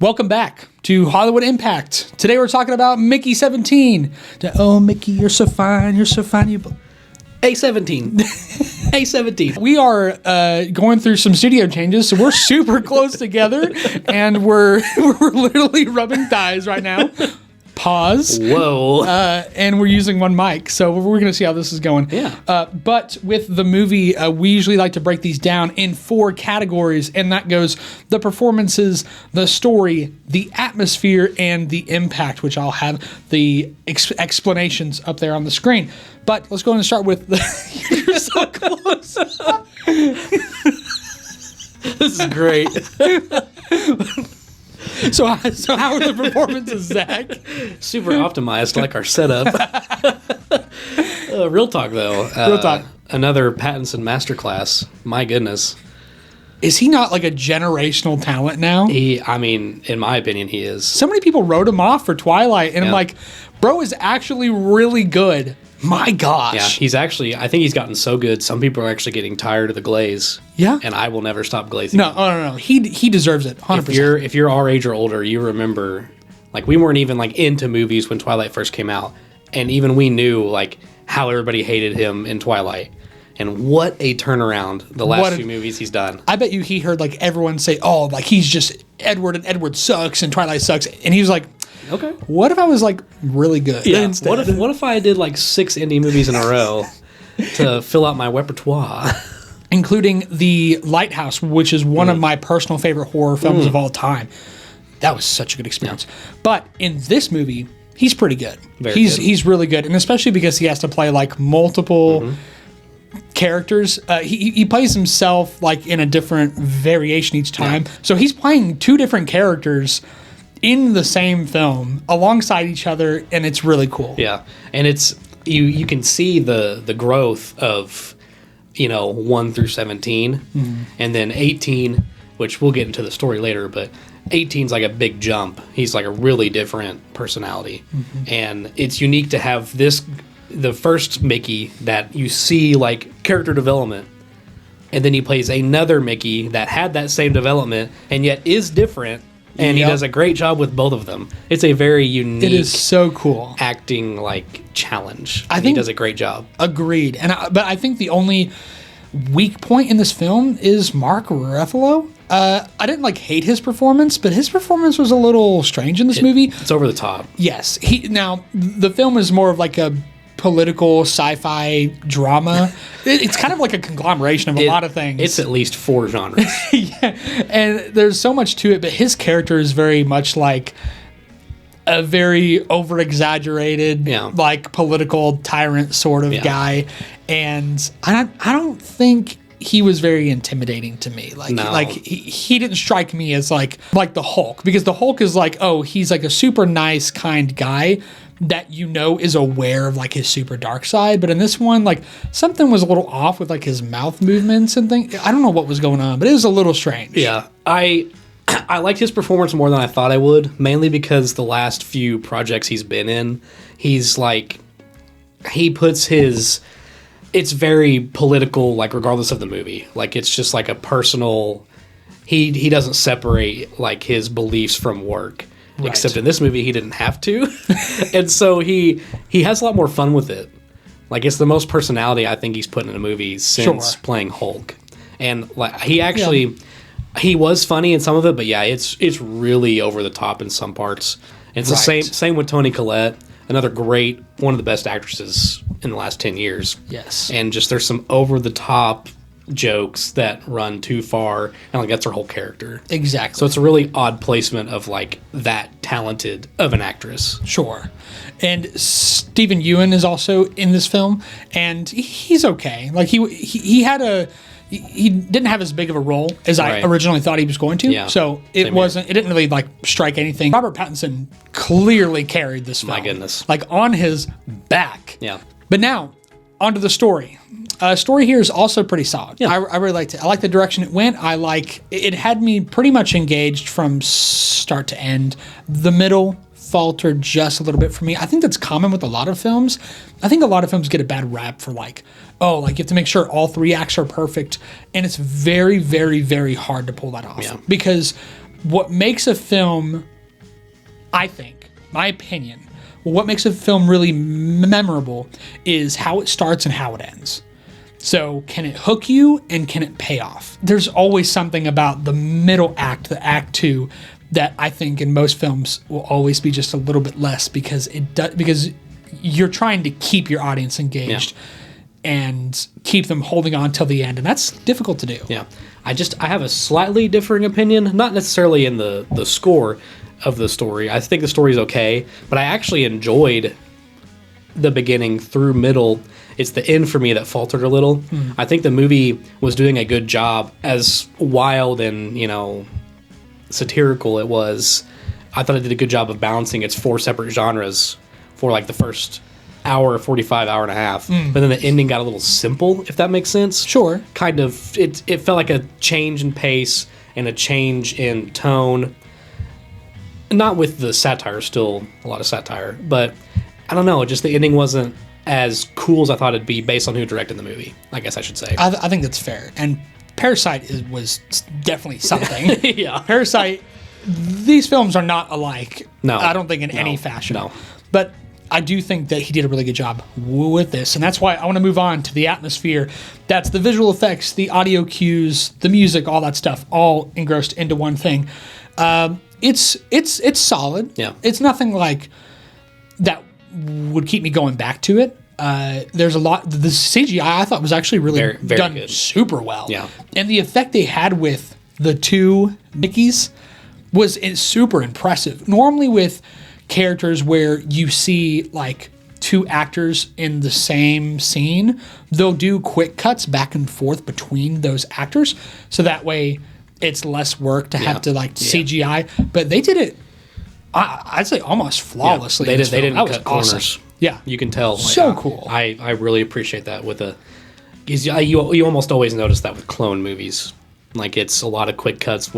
Welcome back to Hollywood Impact. Today we're talking about Mickey 17. Oh, Mickey, you're so fine. You're so fine. A17. A17. We are going through some studio changes, so we're super close together, and we're literally rubbing thighs right now. Pause. Whoa. And we're using one mic, so we're going to see how this is going. Yeah. But with the movie, we usually like to break these down in 4 categories, and that goes the performances, the story, the atmosphere, and the impact, which I'll have the explanations up there on the screen. But let's go ahead and start with you're so close. This is great. So how are the performances, Zach? Super optimized, like our setup. Real talk, though. Real talk. Another Pattinson Masterclass. My goodness. Is he not like a generational talent now? In my opinion, he is. So many people wrote him off for Twilight, and I'm like, bro is actually really good. My gosh. Yeah, he's actually, I think he's gotten so good, some people are actually getting tired of the glaze. Yeah. And I will never stop glazing. No. He deserves it, 100%. If you're our age or older, you remember, like, we weren't even, like, into movies when Twilight first came out. And even we knew, like, how everybody hated him in Twilight. And what a turnaround the last few movies he's done. I bet you he heard, like, everyone say, oh, like, he's just Edward, and Edward sucks, and Twilight sucks. And he was like, okay. What if I was like really good? Yeah. What if I did like 6 indie movies in a row to fill out my repertoire? Including The Lighthouse, which is one of my personal favorite horror films of all time. That was such a good experience. Yeah. But in this movie, he's pretty good. He's really good, and especially because he has to play like multiple characters. He plays himself like in a different variation each time. Yeah. So he's playing 2 different characters in the same film alongside each other, and it's really cool. Yeah, and it's you can see the growth of 1 through 17, and then 18, which we'll get into the story later, but 18's like a big jump. He's like a really different personality, and it's unique to have the first Mickey that you see like character development, and then he plays another Mickey that had that same development and yet is different. And he does a great job with both of them. It's a very unique. It is so cool. Acting like challenge. I think he does a great job. Agreed. But I think the only weak point in this film is Mark Ruffalo. I didn't like hate his performance, but his performance was a little strange in this movie. It's over the top. Yes. Now the film is more of like a political sci-fi drama. It's kind of like a conglomeration of a lot of things. It's at least 4 genres. Yeah, and there's so much to it, but his character is very much like a very over-exaggerated, like political tyrant sort of guy, and I don't think he was very intimidating to me. Like he didn't strike me as like the Hulk, because the Hulk is like, oh, he's like a super nice, kind guy that is aware of like his super dark side. But in this one, like something was a little off with like his mouth movements and things. I don't know what was going on, but it was a little strange. Yeah, I liked his performance more than I thought I would, mainly because the last few projects he's been in, he's like, he puts it's very political, like regardless of the movie. Like it's just like a personal, he doesn't separate like his beliefs from work. Right. Except in this movie, he didn't have to. And so he has a lot more fun with it. Like, it's the most personality I think he's put in a movie since playing Hulk. And like he was funny in some of it, but yeah, it's really over the top in some parts. And it's the same with Toni Collette, another great, one of the best actresses in the last 10 years. Yes. And just there's some over the top jokes that run too far, and like that's her whole character. Exactly. So it's a really odd placement of like that talented of an actress. Sure. And Stephen Ewan is also in this film, and he's okay. Like he didn't have as big of a role as I originally thought he was going to. Yeah. So it didn't really like strike anything. Robert Pattinson clearly carried this film. My goodness. Like on his back. Yeah. But now onto the story. Story here is also pretty solid. Yeah. I really liked it. I like the direction it went. It had me pretty much engaged from start to end. The middle faltered just a little bit for me. I think that's common with a lot of films. I think a lot of films get a bad rap for like you have to make sure all 3 acts are perfect. And it's very, very, very hard to pull that off. Yeah. Because what makes a film, I think, my opinion, what makes a film really memorable is how it starts and how it ends. So can it hook you and can it pay off? There's always something about the middle act, the act two, that I think in most films will always be just a little bit less because because you're trying to keep your audience engaged and keep them holding on till the end, and that's difficult to do. Yeah. I have a slightly differing opinion, not necessarily in the score of the story. I think the story's okay, but I actually enjoyed the beginning through middle. It's the end for me that faltered a little. I think the movie was doing a good job, as wild and, satirical it was. I thought it did a good job of balancing its 4 separate genres for like the first hour 45, hour and a half, but then the ending got a little simple, if that makes sense. Sure. Kind of, it felt like a change in pace and a change in tone. Not with the satire, still a lot of satire, but I don't know, just the ending wasn't as cool as I thought it'd be based on who directed the movie, I guess I should say. I think that's fair. And Parasite was definitely something. Yeah. Parasite, these films are not alike. No. I don't think in any fashion. No. But I do think that he did a really good job with this. And that's why I want to move on to the atmosphere. That's the visual effects, the audio cues, the music, all that stuff, all engrossed into one thing. It's solid. Yeah. It's nothing like that would keep me going back to it. There's a lot. The CGI I thought was actually really very done good. super well. Yeah. And the effect they had with the 2 Mickeys was super impressive. Normally with characters where you see like 2 actors in the same scene, they'll do quick cuts back and forth between those actors, so that way it's less work to have to CGI. But they did it, I'd say, almost flawlessly. Yeah, they didn't that cut was corners. awesome. Yeah, you can tell. So cool. I really appreciate that you almost always notice that with clone movies. Like, it's a lot of quick cuts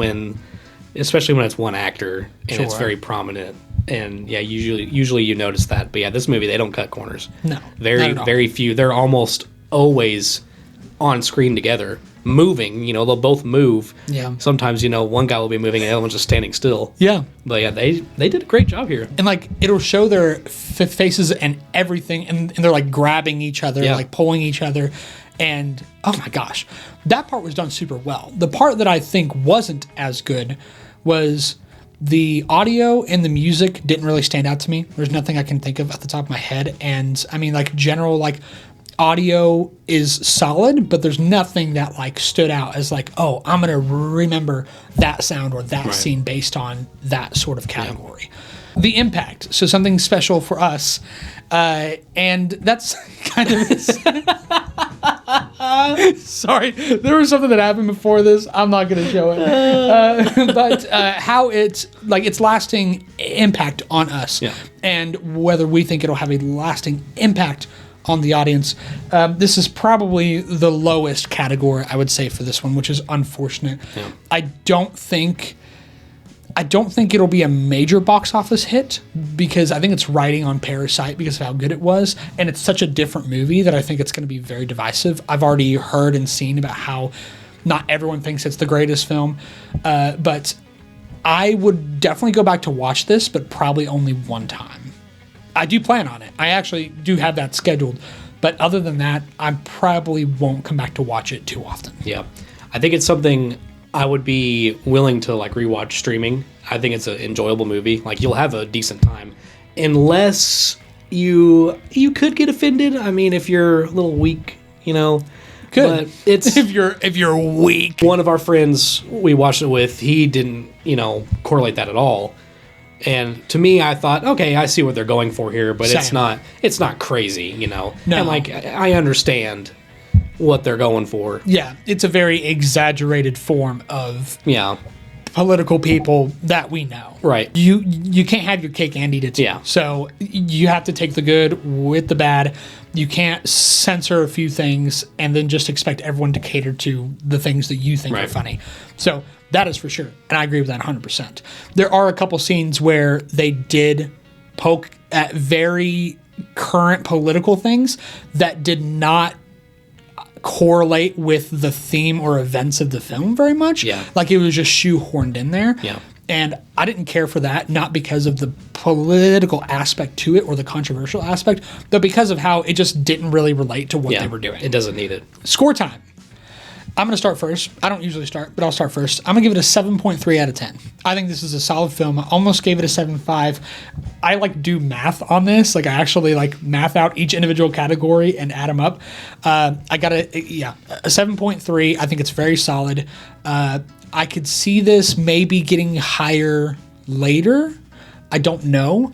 especially when it's one actor and it's very prominent. And yeah, usually you notice that. But yeah, this movie, they don't cut corners. No, very few. They're almost always on screen together, moving. They'll both move. Yeah. Sometimes one guy will be moving and the other one's just standing still. Yeah. But yeah, they did a great job here. And like, it'll show their faces and everything, and they're like grabbing each other, like pulling each other. And oh my gosh, that part was done super well. The part that I think wasn't as good was the audio and the music didn't really stand out to me. There's nothing I can think of at the top of my head. And I mean, like, general, like, audio is solid, but there's nothing that like stood out as like, oh, I'm going to remember that sound or that scene based on that sort of category. Yeah. The impact. So something special for us. And that's kind of... Sorry, there was something that happened before this. I'm not going to show it. But how it's lasting impact on us, and whether we think it'll have a lasting impact on the audience. This is probably the lowest category, I would say, for this one, which is unfortunate. Yeah. I don't think it'll be a major box office hit, because I think it's riding on Parasite because of how good it was, and it's such a different movie that I think it's going to be very divisive. I've already heard and seen about how not everyone thinks it's the greatest film, but I would definitely go back to watch this, but probably only one time. I do plan on it. I actually do have that scheduled, but other than that, I probably won't come back to watch it too often. Yeah, I think it's something I would be willing to like rewatch streaming. I think it's an enjoyable movie. Like, you'll have a decent time, unless you could get offended. I mean, if you're a little weak, Good. But it's if you're weak. One of our friends we watched it with, he didn't correlate that at all. And to me, I thought, okay, I see what they're going for here, but Same. it's not crazy, No. And like, I understand what they're going for. Yeah, it's a very exaggerated form of political people that we know. Right. You can't have your cake and eat it too. Yeah. So you have to take the good with the bad. You can't censor a few things and then just expect everyone to cater to the things that you think are funny. So that is for sure. And I agree with that 100%. There are a couple scenes where they did poke at very current political things that did not correlate with the theme or events of the film very much. Yeah. Like, it was just shoehorned in there. Yeah. And I didn't care for that, not because of the political aspect to it or the controversial aspect, but because of how it just didn't really relate to what they were doing. It doesn't need it. Score time. I'm going to start first. I don't usually start, but I'll start first. I'm going to give it a 7.3 out of 10. I think this is a solid film. I almost gave it a 7.5. I do math on this. I actually math out each individual category and add them up. I got a 7.3. I think it's very solid. I could see this maybe getting higher later. I don't know.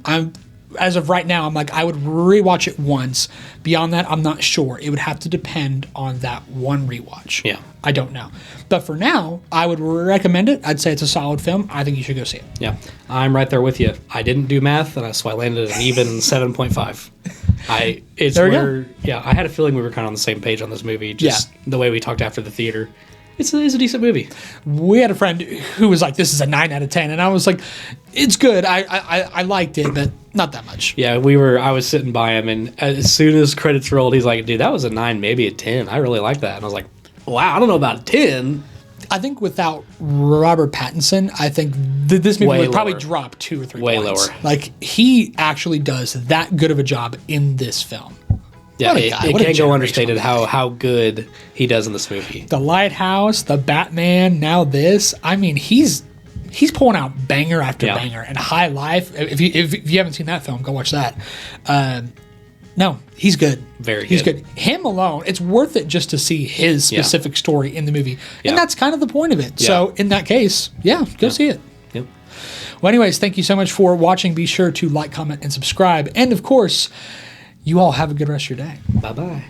As of right now, I would rewatch it once. Beyond that, I'm not sure. It would have to depend on that one rewatch. Yeah. I don't know. But for now, I would recommend it. I'd say it's a solid film. I think you should go see it. Yeah. I'm right there with you. I didn't do math, and so I landed at an even 7.5. I had a feeling we were kind of on the same page on this movie, just the way we talked after the theater. It's a decent movie. We had a friend who was like, this is a 9 out of 10. And I was like, it's good. I liked it, but not that much. Yeah, I was sitting by him, and as soon as credits rolled, he's like, dude, that was a 9, maybe a 10. I really like that. And I was like, wow, I don't know about a 10. I think without Robert Pattinson, I think this movie would probably drop 2 or 3 points. Lower. He actually does that good of a job in this film. Yeah, it can't go understated how good he does in this movie. The Lighthouse, the Batman, now this. He's pulling out banger after banger. And High Life, if you haven't seen that film, go watch that. No, he's good. He's good. Him alone, it's worth it just to see his specific story in the movie. And that's kind of the point of it. Yeah. So in that case, go see it. Yep. Well, anyways, thank you so much for watching. Be sure to like, comment, and subscribe. And of course, you all have a good rest of your day. Bye-bye.